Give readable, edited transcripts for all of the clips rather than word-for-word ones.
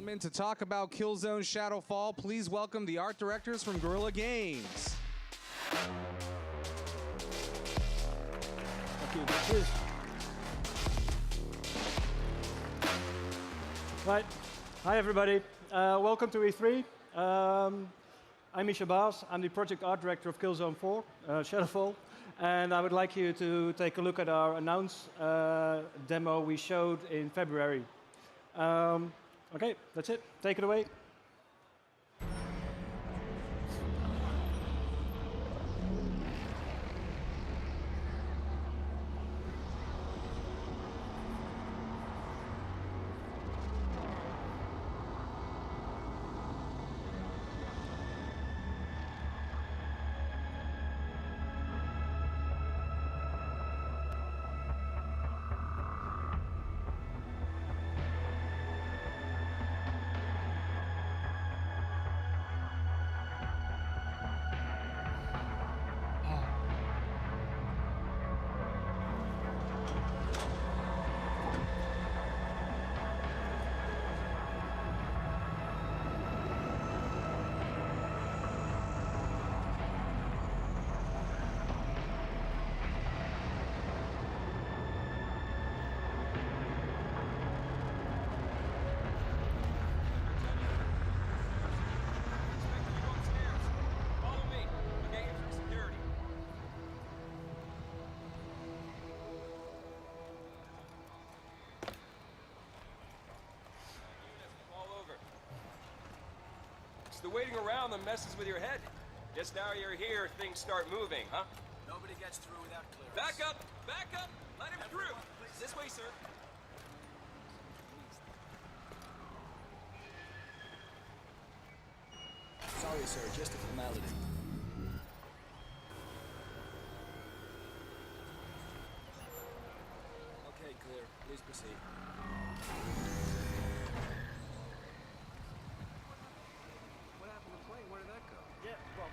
gentlemen, to talk about Killzone Shadowfall, please welcome the art directors from Guerrila Games. Cheers. Right. Hi, everybody. Welcome to E3. I'm Misha Baas. I'm the project art director of Killzone 4, Shadowfall. And I would like you to take a look at our announce demo we showed in February. OK, that's it. Take it away. The waiting around that messes with your head. Just now you're here, things start moving, huh? Nobody gets through without clearance. Back up! Back up! Let him through! This way, sir. Sorry, sir, just a formality. Okay, clear. Please proceed. What happened to the plane? Where did that go? Yeah, well,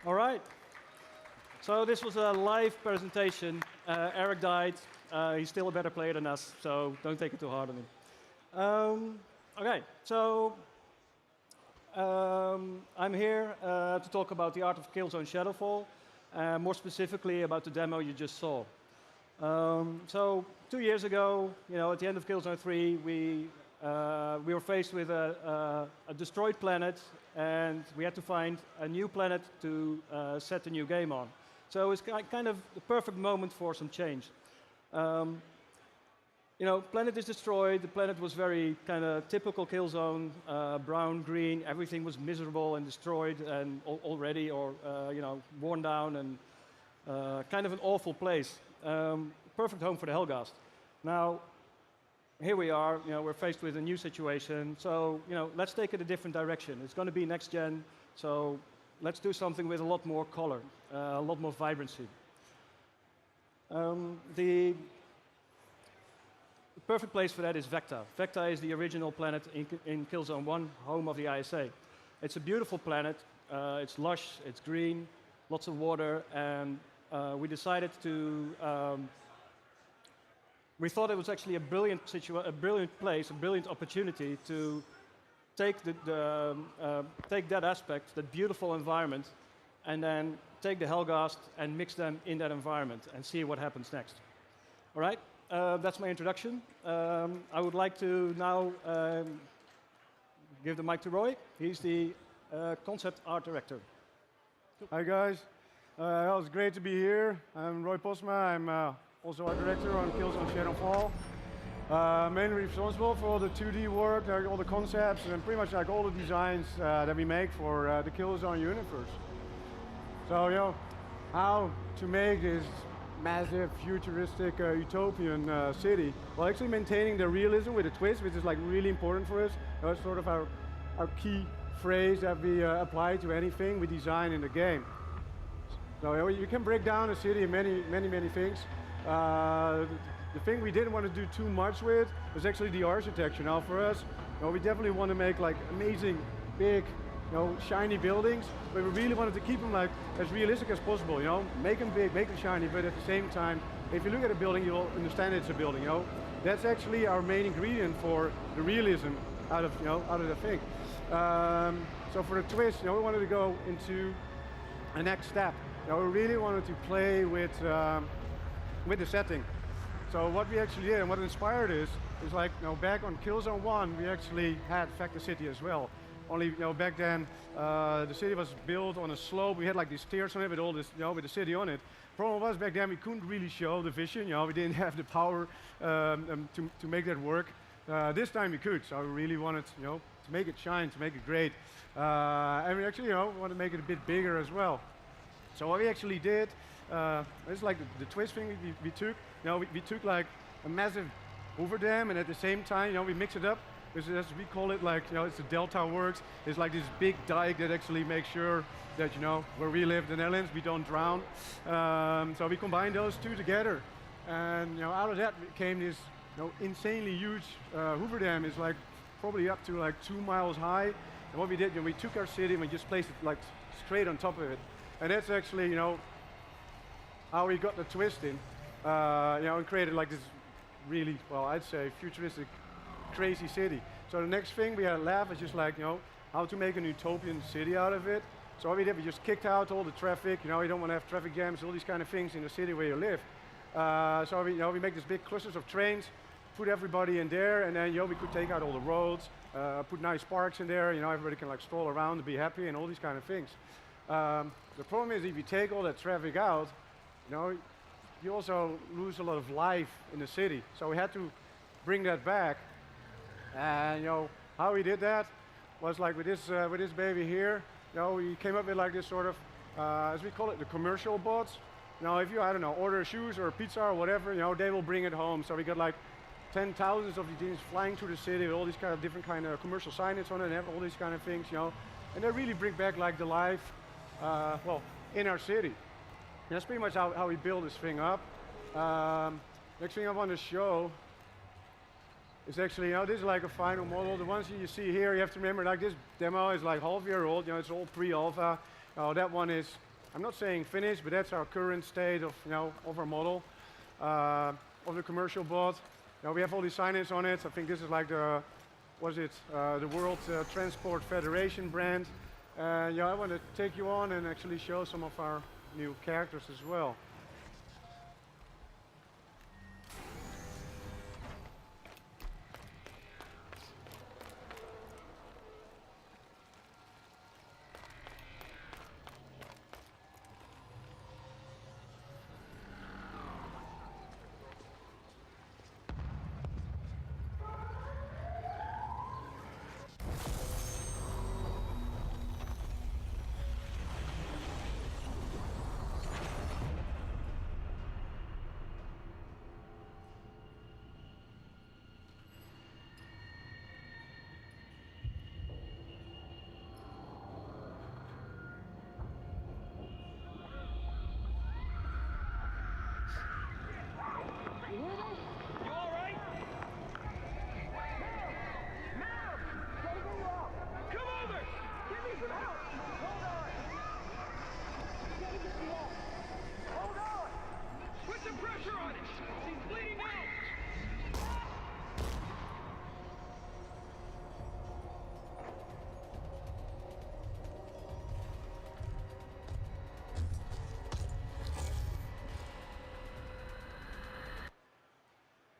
All right. So this was a live presentation. Eric died. He's still a better player than us, so don't take it too hard on him. Okay, so I'm here to talk about the art of Killzone Shadowfall, more specifically about the demo you just saw. So 2 years ago, at the end of Killzone 3, we were faced with a destroyed planet, and we had to find a new planet to set the new game on. So it's kind of the perfect moment for some change. Planet is destroyed. The planet was very kind of typical Killzone, brown, green. Everything was miserable and destroyed and already, or worn down, and kind of an awful place. Perfect home for the Helghast. Now, here we are. We're faced with a new situation. So, let's take it a different direction. It's going to be next gen. So, let's do something with a lot more color, a lot more vibrancy. The perfect place for that is Vecta. Vecta is the original planet in Killzone 1, home of the ISA. It's a beautiful planet. It's lush, it's green, lots of water, and we decided to. We thought it was actually a brilliant place, a brilliant opportunity to take take that aspect, that beautiful environment, and then take the Helghast and mix them in that environment and see what happens next. All right, that's my introduction. I would like to now give the mic to Roy. He's the concept art director. Hi guys, it was great to be here. I'm Roy Posma. I'm also art director on Killzone Shadowfall. Mainly responsible for all the 2D work, all the concepts, and pretty much all the designs that we make for the Killzone universe. So, how to make this massive, futuristic, utopian city, while actually maintaining the realism with a twist, which is really important for us. That's sort of our key phrase that we apply to anything we design in the game. So you can break down a city in many things. The thing we didn't want to do too much with was actually the architecture. Now for us, we definitely want to make amazing, big, shiny buildings, but we really wanted to keep them as realistic as possible. Make them big, make them shiny, but at the same time, if you look at a building, you'll understand it's a building. That's actually our main ingredient for the realism out of the thing. So for the twist, we wanted to go into a next step. We really wanted to play with the setting. So what we actually did and what inspired us is back on Killzone 1, we actually had Vecta City as well. Only back then the city was built on a slope. We had these stairs on it with all this, with the city on it. Problem was back then we couldn't really show the vision. We didn't have the power to make that work. This time we could. So we really wanted to make it shine, to make it great, and we actually want to make it a bit bigger as well. So what we actually did, it's the twist thing we took. We took a massive overdam, and at the same time, we mix it up. As we call it, it's the Delta works. It's this big dike that actually makes sure that, where we live, the Netherlands, we don't drown. So we combined those two together, and out of that came this insanely huge Hoover Dam. Is probably up to 2 miles high. And what we did, we took our city and we just placed it straight on top of it. And that's actually, how we got the twist in, and created this really, well, I'd say futuristic, crazy city. So the next thing we had a lab is just how to make an utopian city out of it. So what we did, we just kicked out all the traffic. You don't want to have traffic jams, all these kind of things in the city where you live. So we make these big clusters of trains, put everybody in there, and then we could take out all the roads, put nice parks in there. Everybody can stroll around and be happy and all these kind of things. The problem is if you take all that traffic out, you also lose a lot of life in the city. So we had to bring that back. And how we did that was with this baby here. We came up with this sort of, as we call it, the commercial bots. If you, I don't know, order shoes or pizza or whatever, they will bring it home. So we got 10,000s of these things flying through the city with all these kind of different kind of commercial signage on it and all these kind of things, and they really bring back the life, in our city. And that's pretty much how we build this thing up. Next thing I want to show is actually, this is a final model. The ones you see here, you have to remember, this demo is half year old. It's all pre-alpha. That one is I'm not saying finished, but that's our current state of, of our model, of the commercial bot. We have all these signage on it. I think this is like the, the World Transport Federation brand. Yeah, I want to take you on and actually show some of our new characters as well.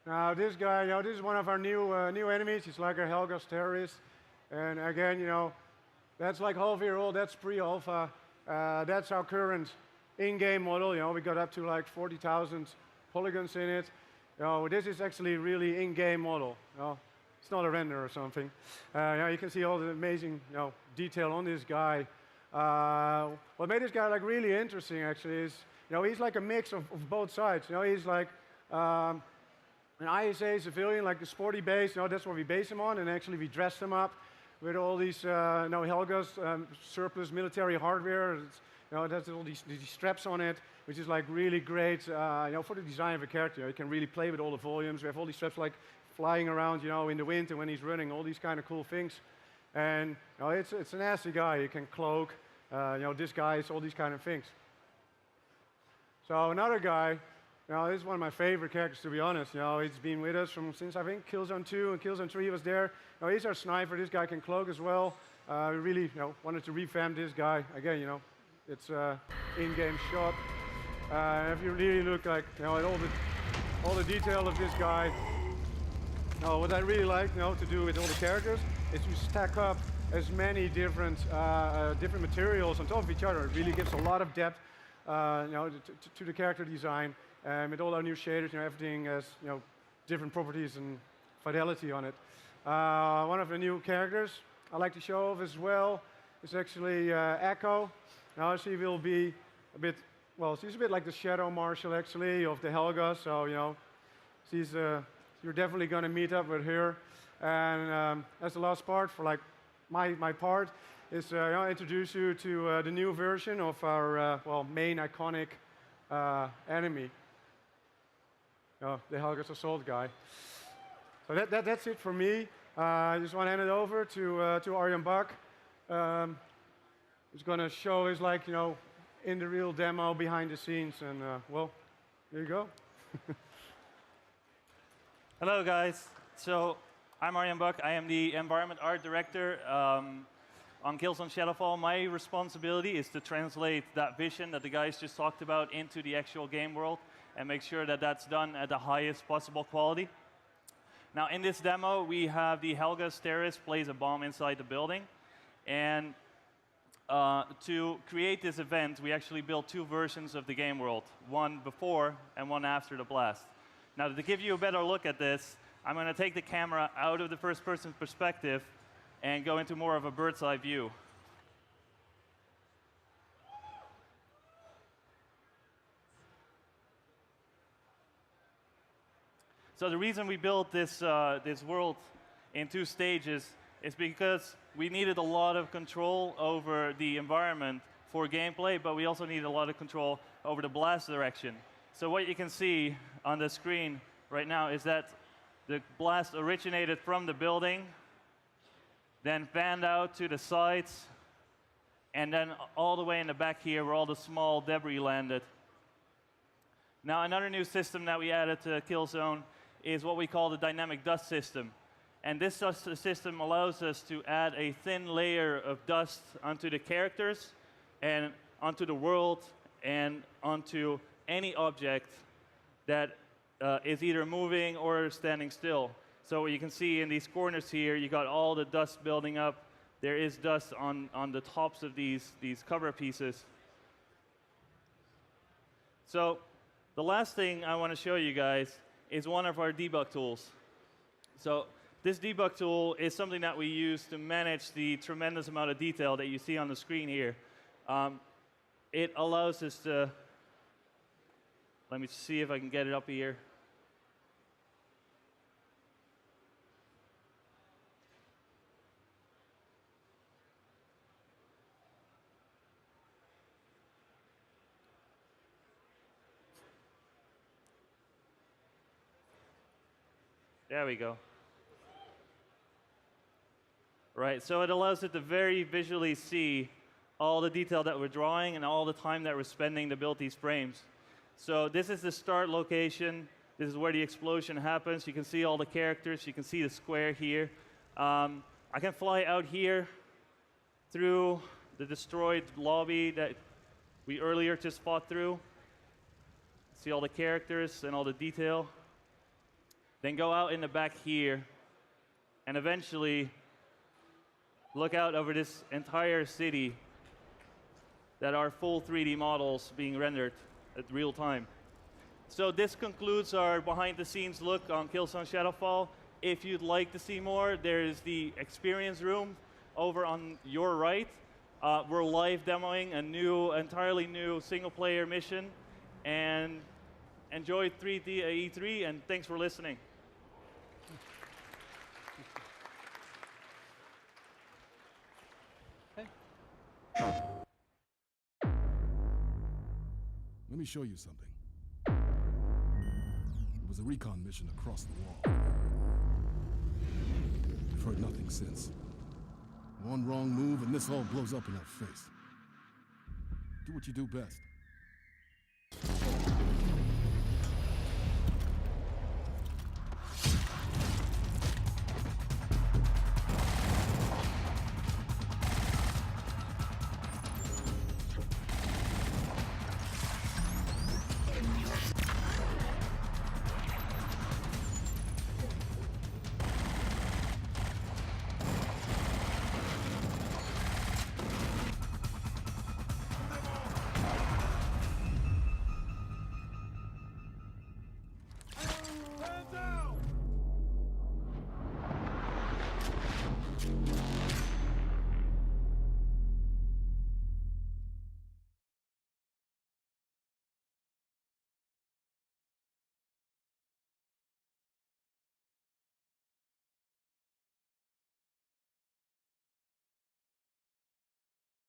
Now this guy, this is one of our new enemies. He's like a Helga's terrorist, and again, that's like half-year-old. That's pre-alpha. That's our current in-game model. We got up to like 40,000 polygons in it. This is actually really in-game model. It's not a render or something. You can see all the amazing detail on this guy. What made this guy like really interesting actually is he's like a mix of both sides. He's like an ISA civilian, like the sporty base, that's what we base him on, and actually we dress him up with all these Helga's surplus military hardware. That's all these straps on it, which is like really great, for the design of a character. You can really play with all the volumes. We have all these straps like flying around, in the wind and when he's running, all these kind of cool things. And it's a nasty guy. You can cloak, disguise, all these kind of things. So another guy. This is one of my favorite characters, to be honest. He's been with us since I think Killzone 2 and Killzone 3 he was there. He's our sniper. This guy can cloak as well. We really wanted to revamp this guy. Again, it's an in-game shot. If you really look like at all the detail of this guy, what I really like to do with all the characters is to stack up as many different materials on top of each other. It really gives a lot of depth to the character design. With all our new shaders, everything has different properties and fidelity on it. One of the new characters I like to show off as well is actually Echo. Now she will be a bit, she's a bit like the Shadow Marshal actually of the Helga. So you're definitely going to meet up with her. And as the last part for like my part is introduce you to the new version of our main iconic enemy. The Helga's Assault guy. So that's it for me. I just want to hand it over to Arjen Bak. He's going to show his in the real demo behind the scenes, and there you go. Hello guys. So I'm Arjen Bak. I am the environment art director on Killzone Shadowfall. My responsibility is to translate that vision that the guys just talked about into the actual game world and make sure that that's done at the highest possible quality. Now, in this demo, we have the Helga's terrorist plays a bomb inside the building. And to create this event, we actually built two versions of the game world, one before and one after the blast. Now, to give you a better look at this, I'm going to take the camera out of the first-person perspective and go into more of a bird's-eye view. So the reason we built this, this world in two stages is because we needed a lot of control over the environment for gameplay, but we also needed a lot of control over the blast direction. So what you can see on the screen right now is that the blast originated from the building, then fanned out to the sides, and then all the way in the back here where all the small debris landed. Now, another new system that we added to Killzone is what we call the dynamic dust system. And this system allows us to add a thin layer of dust onto the characters and onto the world and onto any object that is either moving or standing still. So you can see in these corners here, you got all the dust building up. There is dust on the tops of these cover pieces. So the last thing I want to show you guys is one of our debug tools. So this debug tool is something that we use to manage the tremendous amount of detail that you see on the screen here. It allows us to, let me see if I can get it up here. There we go. Right, so it allows it to very visually see all the detail that we're drawing and all the time that we're spending to build these frames. So this is the start location. This is where the explosion happens. You can see all the characters. You can see the square here. I can fly out here through the destroyed lobby that we earlier just fought through. See all the characters and all the detail. Then go out in the back here, and eventually look out over this entire city that are full 3D models being rendered at real time. So this concludes our behind-the-scenes look on Killzone Shadowfall. If you'd like to see more, there is the experience room over on your right. We're live demoing a entirely new single-player mission, and enjoy E3, and thanks for listening. Let me show you something. It was a recon mission across the wall. We've heard nothing since. One wrong move and this all blows up in our face. Do what you do best. Down!